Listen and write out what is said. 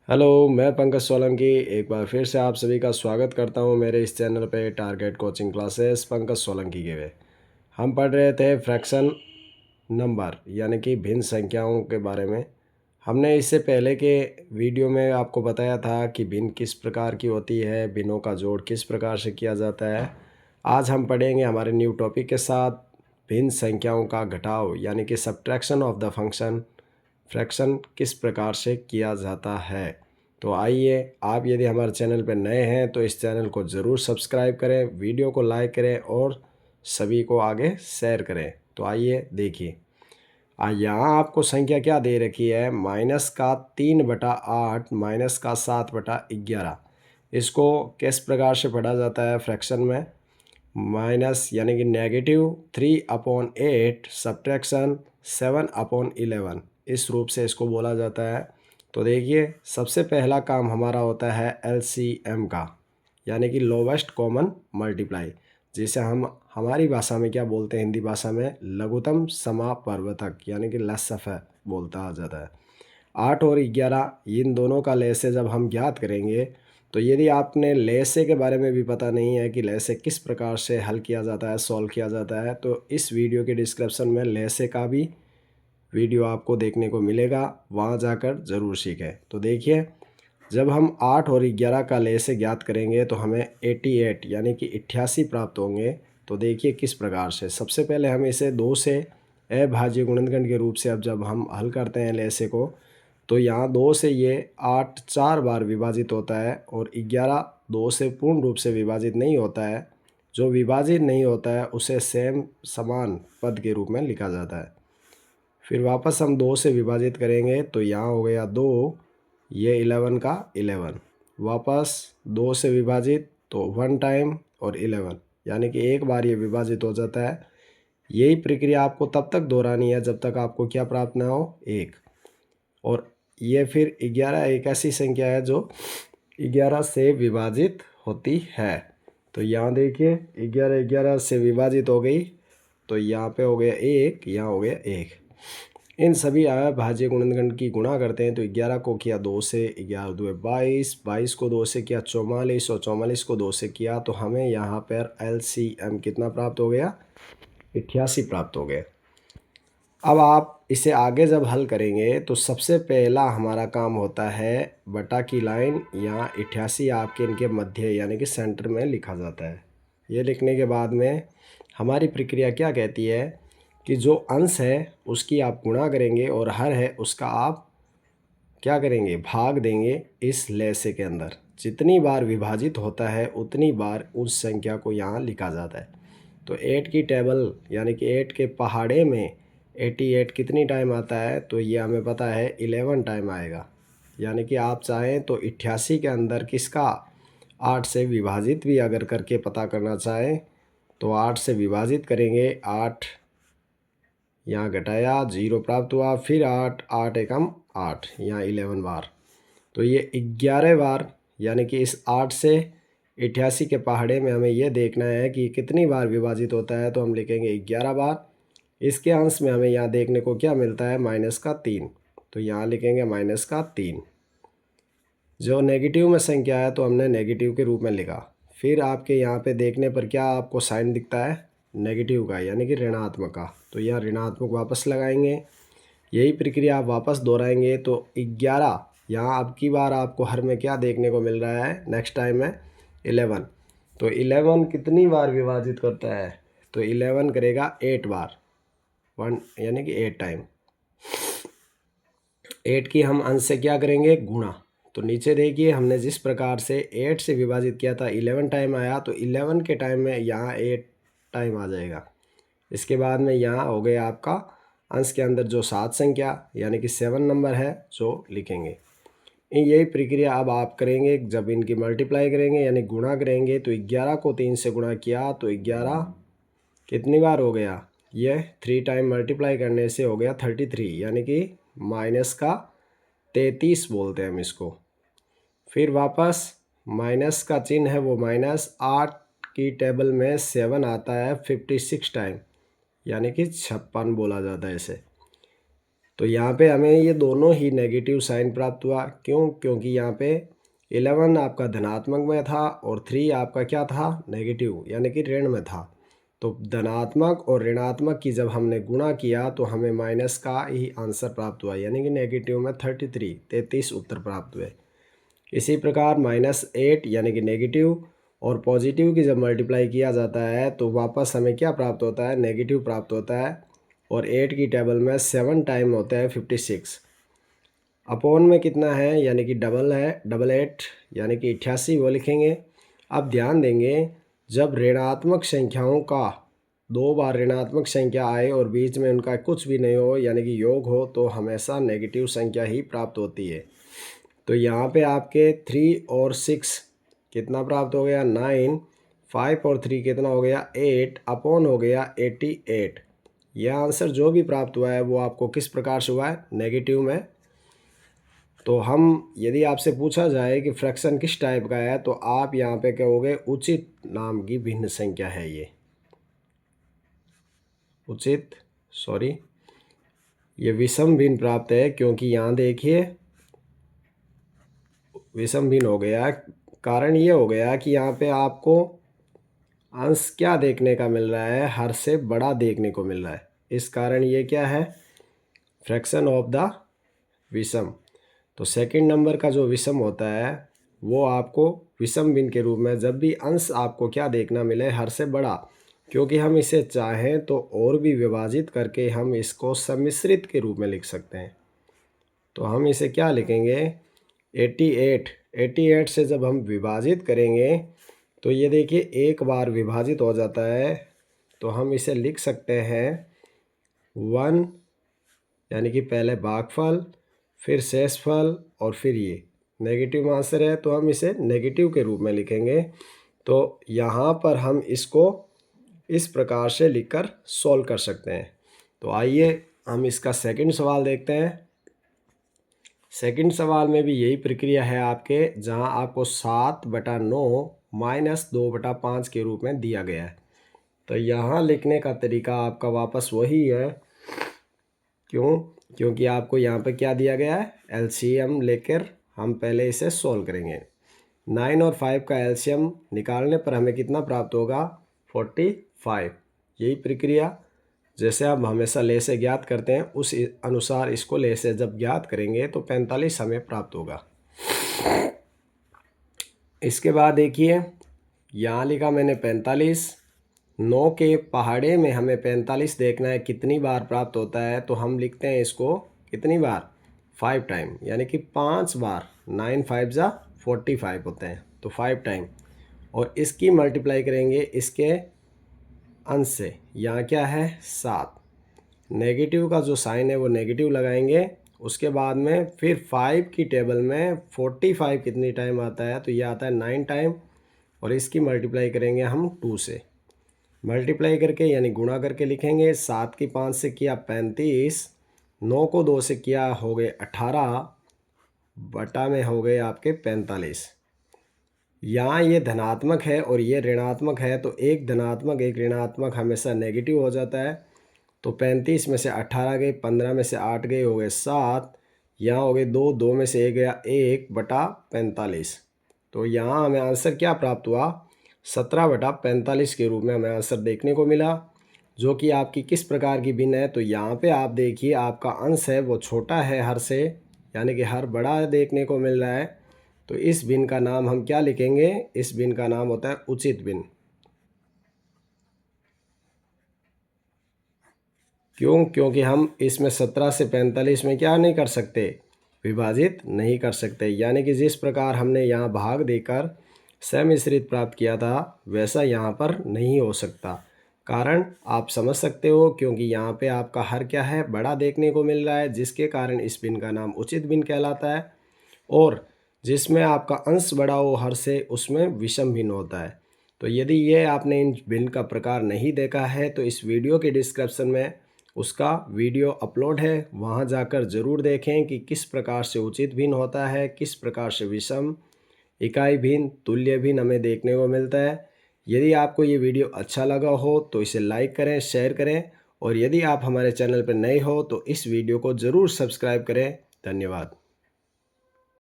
Hello, मैं पंकज सोलंकी एक बार फिर से आप सभी का स्वागत करता हूं मेरे इस चैनल पे target coaching classes Pankaj Solanki के वे। हम पढ़ रहे थे फ्रैक्शन नंबर यानी कि भिन्न संख्याओं के बारे में। हमने इससे पहले के वीडियो में आपको बताया था कि भिन्न किस प्रकार की होती है, भिन्नों का जोड़ किस प्रकार से किया जाता है। आज हम पढ़ेंगे हमारे न्यू टॉपिक के साथ भिन्न संख्याओं का घटाव यानी कि subtraction of the function fraction किस प्रकार से किया जाता है। तो आइए, आप यदि हमारे चैनल पर नए हैं तो इस चैनल को ज़रूर सब्सक्राइब करें, वीडियो को लाइक करें और सभी को आगे शेयर करें। तो आइए देखिए, यहाँ आपको संख्या क्या दे रखी है, -3/8 -7/11। इसको किस प्रकार से पढ़ा जाता है फ्रैक्शन में, माइनस यानी कि -3/8 सब्ट्रैक्शन 7/11, इस रूप से इसको बोला जाता है। तो देखिए, सबसे पहला काम हमारा होता है एलसीएम का, यानी कि लोवेस्ट कॉमन मल्टीप्लाई, जिसे हम हमारी भाषा में क्या बोलते हैं, हिंदी भाषा में लघुत्तम समापवर्तक यानी कि लसफ बोलता जाता है। 8 और 11 इन दोनों का लहसे जब हम ज्ञात करेंगे, तो यदि आपने लहसे के बारे में भी पता नहीं है कि लहसे किस प्रकार से हल किया जाता है, सॉल्व किया जाता है, तो इस वीडियो के डिस्क्रिप्शन में लहसे का भी वीडियो आपको देखने को मिलेगा, वहाँ जाकर ज़रूर सीखें। तो देखिए, जब हम 8 और 11 का लहसे ज्ञात करेंगे तो हमें 88 यानी कि 88 प्राप्त होंगे। तो देखिए किस प्रकार से, सबसे पहले हम इसे 2 से अभाज्य गुणनखंड के रूप से अब जब हम हल करते हैं लहसे को, तो यहाँ 2 से ये 8 4 बार विभाजित होता है और 11 2 से पूर्ण रूप से विभाजित नहीं होता है। जो विभाजित नहीं होता है उसे सेम समान पद के रूप में लिखा जाता है। फिर वापस हम 2 से विभाजित करेंगे तो यहाँ हो गया 2, ये 11 का 11, वापस 2 से विभाजित तो 1 टाइम और 11, यानी कि एक बार ये विभाजित हो जाता है। यही प्रक्रिया आपको तब तक दोहरानी है जब तक आपको क्या प्राप्त ना हो, 1। और ये फिर 11 एक ऐसी संख्या है जो 11 से विभाजित होती है। तो यहाँ देखिए 11 11 से विभाजित हो गई, तो यहाँ पे हो गया 1, यहाँ हो गया 1। इन सभी अभाज्य गुणनखंड की गुणा करते हैं तो 11 को किया 2 से, 11 2 22, 22 को 2 से किया 44 और 44 को 2 से किया, तो हमें यहाँ पर एलसीएम कितना प्राप्त हो गया, 88 प्राप्त हो गया। अब आप इसे आगे जब हल करेंगे तो सबसे पहला हमारा काम होता है बटा की लाइन, यहाँ 88 आपके इनके मध्य यानी कि सेंटर में लिखा जाता है। ये लिखने के बाद में हमारी प्रक्रिया क्या कहती है कि जो अंश है उसकी आप गुणा करेंगे और हर है उसका आप क्या करेंगे, भाग देंगे इस लहसे के अंदर। जितनी बार विभाजित होता है उतनी बार उस संख्या को यहाँ लिखा जाता है। तो 8 की टेबल यानी कि 8 के पहाड़े में 88 कितनी टाइम आता है, तो ये हमें पता है 11 टाइम आएगा। यानी कि आप चाहें तो 88 के अंदर किसका 8 से विभाजित भी अगर करके पता करना चाहें तो 8 से विभाजित करेंगे, 8 यहाँ घटाया 0 प्राप्त हुआ, फिर 8 8 एकम 8, यहाँ 11 बार। तो ये 11 बार, यानी कि इस 8 से 88 के पहाड़े में हमें यह देखना है कि कितनी बार विभाजित होता है, तो हम लिखेंगे 11 बार। इसके अंश में हमें यहाँ देखने को क्या मिलता है, -3, तो यहाँ लिखेंगे -3। जो नेगेटिव में संख्या है तो हमने नेगेटिव के रूप में लिखा। फिर आपके यहाँ पे देखने पर क्या आपको साइन दिखता है, नेगेटिव का यानी कि ऋणात्मक का, तो यहाँ ऋणात्मक वापस लगाएंगे। यही प्रक्रिया आप वापस दोहराएंगे तो 11, यहाँ अब की बार आपको हर में क्या देखने को मिल रहा है, नेक्स्ट टाइम में 11। तो 11 कितनी बार विभाजित करता है, तो 11 करेगा 8 बार, 1 यानी कि 8 टाइम। 8 की हम अंश से क्या करेंगे, गुणा। तो नीचे देखिए हमने जिस प्रकार से 8 से विभाजित किया था 11 टाइम आया, तो 11 के टाइम में यहाँ 8 टाइम आ जाएगा। इसके बाद में यहाँ हो गया आपका अंश के अंदर जो 7 संख्या यानी कि 7 नंबर है जो लिखेंगे। यही प्रक्रिया अब आप करेंगे जब इनकी मल्टीप्लाई करेंगे यानी गुणा करेंगे, तो 11 को 3 से गुणा किया तो 11 कितनी बार हो गया, ये 3 टाइम मल्टीप्लाई करने से हो गया 33, यानी कि -33 बोलते हैं हम इसको। फिर वापस माइनस का चिन्ह है वो -8 की टेबल में 7 आता है 56 टाइम, यानी कि 56 बोला जाता है इसे। तो यहाँ पे हमें ये दोनों ही नेगेटिव साइन प्राप्त हुआ। क्यों? क्योंकि यहाँ पे 11 आपका धनात्मक में था और 3 आपका क्या था? नेगेटिव यानी कि ऋण में था। तो धनात्मक और ऋणात्मक की जब हमने गुणा किया तो हमें माइनस का ही आंसर प्राप्त हुआ, यानी कि नेगेटिव में 33 उत्तर प्राप्त हुए। इसी प्रकार -8 यानी कि नेगेटिव और पॉजिटिव की जब मल्टीप्लाई किया जाता है तो वापस हमें क्या प्राप्त होता है? नेगेटिव प्राप्त होता है। और 8 की टेबल में 7 टाइम होता है 56। अपोन में कितना है? यानी कि डबल है, 88 यानी कि 88 वो लिखेंगे। अब ध्यान देंगे, जब ऋणात्मक संख्याओं का 2 बार ऋणात्मक संख्या आए और बीच में उनका कुछ भी नहीं हो यानी कि योग हो तो हमेशा नेगेटिव संख्या ही प्राप्त होती है। तो यहाँ पे आपके 3 और 6 कितना प्राप्त हो गया? 9। 5 और 3 कितना हो गया? 8 अपॉन हो गया 88। यह आंसर जो भी प्राप्त हुआ है वो आपको किस प्रकार से हुआ है? नेगेटिव में। तो हम यदि आपसे पूछा जाए कि फ्रैक्शन किस टाइप का है तो आप यहाँ पे कहोगे उचित नाम की भिन्न संख्या है ये। ये विषम भिन्न प्राप्त है, क्योंकि यहाँ देखिए विषम भिन्न हो गया। कारण ये हो गया कि यहाँ पे आपको अंश क्या देखने का मिल रहा है? हर से बड़ा देखने को मिल रहा है। इस कारण ये क्या है? फ्रैक्शन ऑफ द विषम। तो सेकंड नंबर का जो विषम होता है वो आपको विषम भिन्न के रूप में जब भी अंश आपको क्या देखना मिले? हर से बड़ा। क्योंकि हम इसे चाहें तो और भी विभाजित करके हम इसको सम्मिश्रित के रूप में लिख सकते हैं। तो हम इसे क्या लिखेंगे? 88 से जब हम विभाजित करेंगे तो ये देखिए एक बार विभाजित हो जाता है तो हम इसे लिख सकते हैं 1, यानी कि पहले भागफल फिर शेषफल और फिर ये नेगेटिव आंसर है तो हम इसे नेगेटिव के रूप में लिखेंगे। तो यहाँ पर हम इसको इस प्रकार से लिखकर सॉल्व कर सकते हैं। तो आइए हम इसका सेकंड सवाल देखते हैं। सेकंड सवाल में भी यही प्रक्रिया है आपके, जहाँ आपको 7/9 - 2/5 के रूप में दिया गया है। तो यहाँ लिखने का तरीका आपका वापस वही है। क्यों? क्योंकि आपको यहाँ पे क्या दिया गया है? एलसीएम लेकर हम पहले इसे सॉल्व करेंगे। 9 और 5 का एलसीएम निकालने पर हमें कितना प्राप्त होगा? 45। यही प्रक्रिया जैसे आप हमेशा ले से ज्ञात करते हैं उस अनुसार इसको ले से जब ज्ञात करेंगे तो 45 हमें प्राप्त होगा। इसके बाद देखिए यहाँ लिखा मैंने 45। 9 के पहाड़े में हमें 45 देखना है कितनी बार प्राप्त होता है, तो हम लिखते हैं इसको कितनी बार? 5 टाइम, यानी कि 5 बार। 9 5 जा 45 होते हैं तो 5 टाइम। और इसकी मल्टीप्लाई करेंगे इसके अंश से। यहाँ क्या है? 7। नेगेटिव का जो साइन है वो नेगेटिव लगाएंगे। उसके बाद में फिर 5 की टेबल में 45 कितनी टाइम आता है? तो ये आता है 9 टाइम। और इसकी मल्टीप्लाई करेंगे हम 2 से। मल्टीप्लाई करके यानी गुणा करके लिखेंगे। 7 की 5 से किया 35, 9 को 2 से किया हो गए 18, बटा में हो गए आपके 45। यहाँ ये धनात्मक है और ये ऋणात्मक है तो एक धनात्मक एक ऋणात्मक हमेशा नेगेटिव हो जाता है। तो 35 में से 18 गए, 15 में से 8 गए, हो गए 7। यहाँ हो गए 2, 2 में से 1 गया 1/45। तो यहाँ हमें आंसर क्या प्राप्त हुआ? 17/45 के रूप में हमें आंसर देखने को मिला, जो कि आपकी किस प्रकार की भिन्न है? तो यहाँ पे आप देखिए आपका अंश है वो छोटा है हर से, यानी कि हर बड़ा देखने को मिल रहा है। तो इस भिन्न का नाम हम क्या लिखेंगे? इस भिन्न का नाम होता है उचित भिन्न। क्यों? क्योंकि हम इसमें 17 से 45 में क्या नहीं कर सकते? विभाजित नहीं कर सकते। यानी कि जिस प्रकार हमने यहाँ भाग देकर सम्मिश्रित प्राप्त किया था वैसा यहाँ पर नहीं हो सकता। कारण आप समझ सकते हो, क्योंकि यहाँ पे आपका हर क्या है? बड़ा देखने को मिल रहा है, जिसके कारण इस भिन्न का नाम उचित भिन्न कहलाता है। और जिसमें आपका अंश बड़ा हो हर से उसमें विषम भिन्न होता है। तो यदि ये आपने इन भिन्न का प्रकार नहीं देखा है तो इस वीडियो के डिस्क्रिप्शन में उसका वीडियो अपलोड है, वहाँ जाकर ज़रूर देखें कि किस प्रकार से उचित भिन्न होता है, किस प्रकार से विषम, इकाई भिन्न, तुल्य भिन्न हमें देखने को मिलता है। यदि आपको ये वीडियो अच्छा लगा हो तो इसे लाइक करें, शेयर करें और यदि आप हमारे चैनल पर नए हो तो इस वीडियो को ज़रूर सब्सक्राइब करें। धन्यवाद।